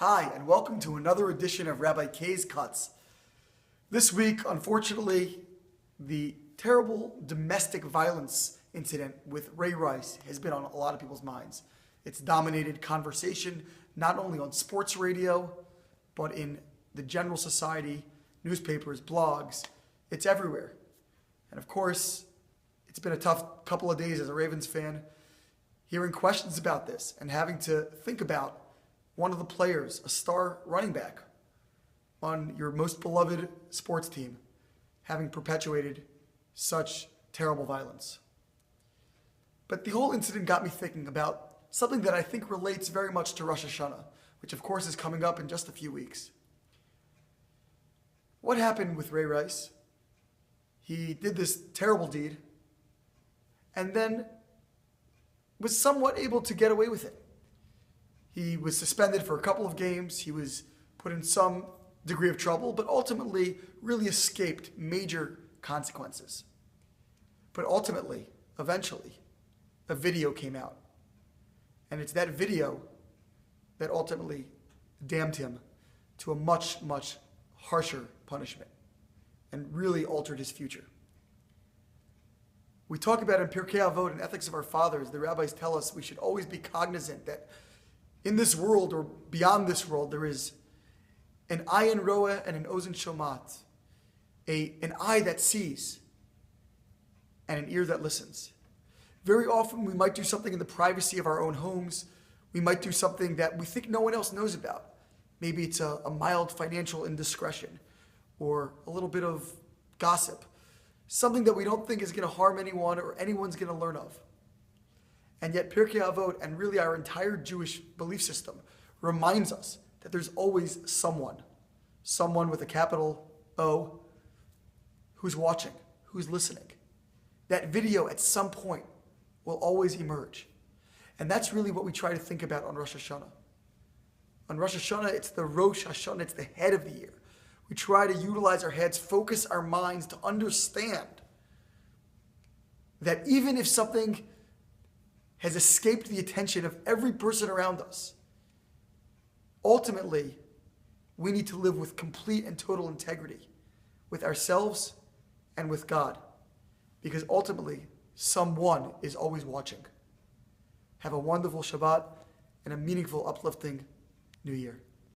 Hi, and welcome to another edition of Rabbi K's Cuts. This week, unfortunately, the terrible domestic violence incident with Ray Rice has been on a lot of people's minds. It's dominated conversation not only on sports radio, but in the general society, newspapers, blogs. It's everywhere. And of course, it's been a tough couple of days as a Ravens fan, hearing questions about this and having to think about one of the players, a star running back on your most beloved sports team, having perpetuated such terrible violence. But the whole incident got me thinking about something that I think relates very much to Rosh Hashanah, which of course is coming up in just a few weeks. What happened with Ray Rice? He did this terrible deed and then was somewhat able to get away with it. He was suspended for a couple of games. He was put in some degree of trouble, but ultimately really escaped major consequences. But ultimately, eventually, a video came out. And it's that video that ultimately damned him to a much, much harsher punishment and really altered his future. We talk about in Pirkei Avot and Ethics of Our Fathers, the rabbis tell us we should always be cognizant that in this world or beyond this world, there is an ayin roeh and an ozen shomat, an eye that sees and an ear that listens. Very often we might do something in the privacy of our own homes. We might do something that we think no one else knows about. Maybe it's a mild financial indiscretion or a little bit of gossip, something that we don't think is going to harm anyone or anyone's going to learn of. And yet Pirkei Avot and really our entire Jewish belief system reminds us that there's always someone with a capital O, who's watching, who's listening. That video at some point will always emerge. And that's really what we try to think about on Rosh Hashanah. On Rosh Hashanah, it's the Rosh Hashanah, it's the head of the year. We try to utilize our heads, focus our minds to understand that even if something has escaped the attention of every person around us, ultimately, we need to live with complete and total integrity with ourselves and with God, because ultimately, someone is always watching. Have a wonderful Shabbat and a meaningful, uplifting New Year.